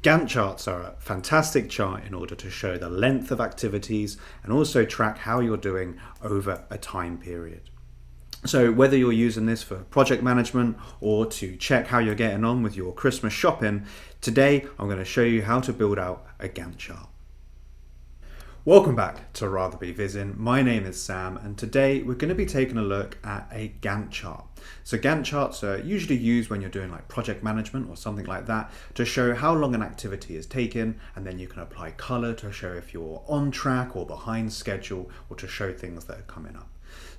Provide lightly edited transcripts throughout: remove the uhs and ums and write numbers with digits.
Gantt charts are a fantastic chart in order to show the length of activities and also track how you're doing over a time period. So whether you're using this for project management or to check how you're getting on with your Christmas shopping, today I'm going to show you how to build out a Gantt chart. Welcome back to Rather Be Visin. My name is Sam and today we're going to be taking a look at a Gantt chart. So Gantt charts are usually used when you're doing like project management or something like that to show how long an activity is taken, and then you can apply colour to show if you're on track or behind schedule, or to show things that are coming up.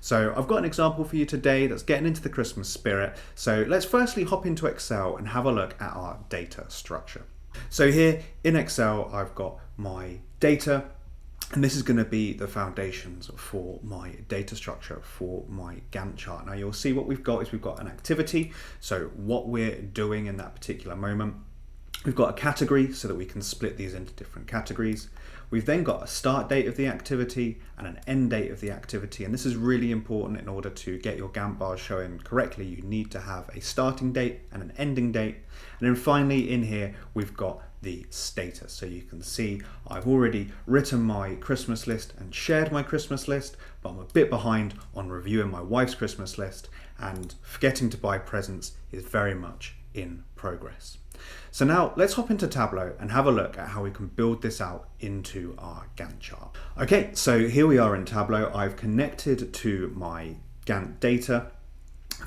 So I've got an example for you today that's getting into the Christmas spirit. So let's firstly hop into Excel and have a look at our data structure. So here in Excel I've got my data, and this is going to be the foundations for my data structure for my Gantt chart. Now you'll see what we've got is we've got an activity, so what we're doing in that particular moment. We've got a category so that we can split these into different categories. We've then got a start date of the activity and an end date of the activity, and this is really important. In order to get your Gantt bars showing correctly, you need to have a starting date and an ending date. And then finally in here we've got the status. So you can see I've already written my Christmas list and shared my Christmas list, but I'm a bit behind on reviewing my wife's Christmas list, and forgetting to buy presents is very much in progress. So now let's hop into Tableau and have a look at how we can build this out into our Gantt chart. Okay, so here we are in Tableau. I've connected to my Gantt data.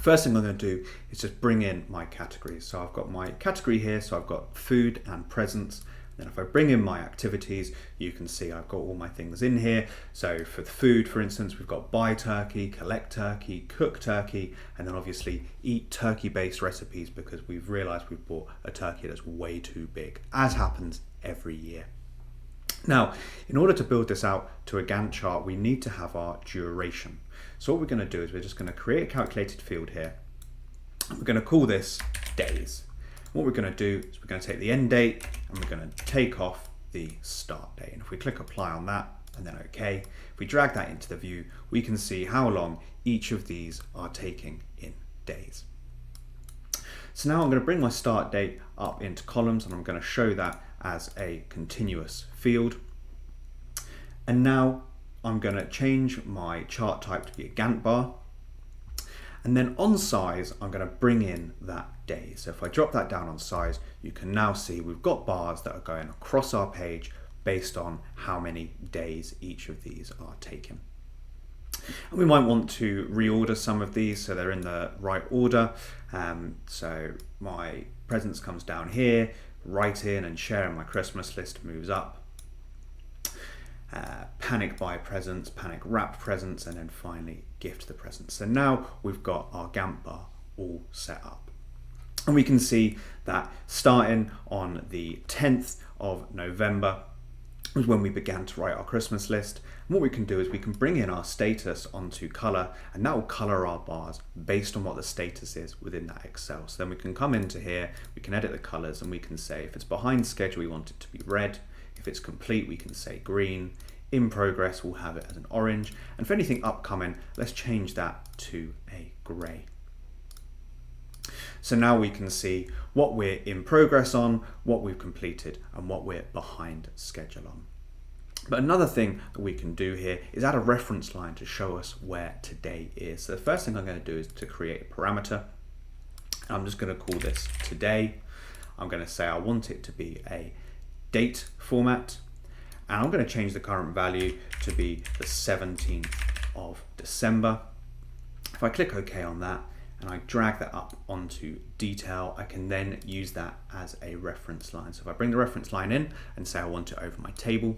First thing I'm going to do is just bring in my categories. So I've got my category here, so I've got food and presents. Then if I bring in my activities, you can see I've got all my things in here. So for the food, for instance, we've got buy turkey, collect turkey, cook turkey, and then obviously eat turkey-based recipes, because we've realized we've bought a turkey that's way too big, as happens every year. Now, in order to build this out to a Gantt chart, we need to have our duration. So what we're going to do is we're just going to create a calculated field here. We're going to call this days. What we're going to do is we're going to take the end date and we're going to take off the start date. And if we click apply on that and then OK, if we drag that into the view, we can see how long each of these are taking in days. So now I'm going to bring my start date up into columns, and I'm going to show that as a continuous field. And now I'm going to change my chart type to be a Gantt bar. And then on size, I'm going to bring in that day. So if I drop that down on size, you can now see we've got bars that are going across our page based on how many days each of these are taking. And we might want to reorder some of these so they're in the right order. So my presents comes down here, writing and sharing my Christmas list moves up. Panic buy presents, panic wrap presents, and then finally gift the presents. So now we've got our Gantt bar all set up. And we can see that starting on the 10th of November was when we began to write our Christmas list. And what we can do is we can bring in our status onto color, and that will color our bars based on what the status is within that Excel. So then we can come into here, we can edit the colors, and we can say if it's behind schedule, we want it to be red. If it's complete, we can say green. In progress, we'll have it as an orange. And for anything upcoming, let's change that to a gray. So now we can see what we're in progress on, what we've completed, and what we're behind schedule on. But another thing that we can do here is add a reference line to show us where today is. So the first thing I'm going to do is to create a parameter. I'm just going to call this today. I'm going to say I want it to be a date format, and I'm going to change the current value to be the 17th of December. If I click OK on that and I drag that up onto detail, I can then use that as a reference line. So if I bring the reference line in and say I want it over my table,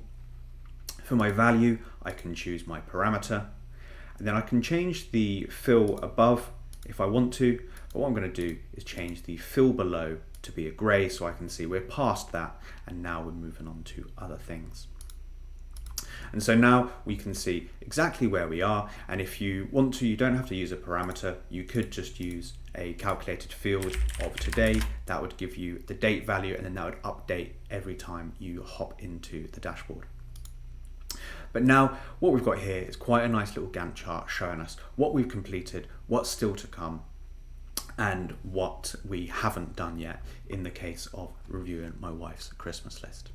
for my value I can choose my parameter, and then I can change the fill above if I want to, but what I'm going to do is change the fill below to be a grey, so I can see we're past that and now we're moving on to other things. And so now we can see exactly where we are, and if you want to, you don't have to use a parameter. You could just use a calculated field of today. That would give you the date value, and then that would update every time you hop into the dashboard. But now what we've got here is quite a nice little Gantt chart showing us what we've completed, what's still to come, and what we haven't done yet in the case of reviewing my wife's Christmas list.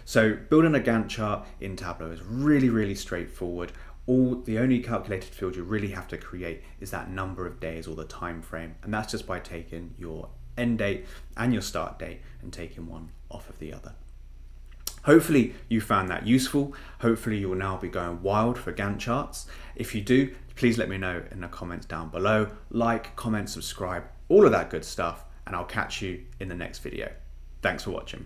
So building a Gantt chart in Tableau is really, really straightforward. The only calculated field you really have to create is that number of days or the time frame, and that's just by taking your end date and your start date and taking one off of the other. Hopefully you found that useful. Hopefully you'll now be going wild for Gantt charts. If you do, please let me know in the comments down below. Like, comment, subscribe, all of that good stuff, and I'll catch you in the next video. Thanks for watching.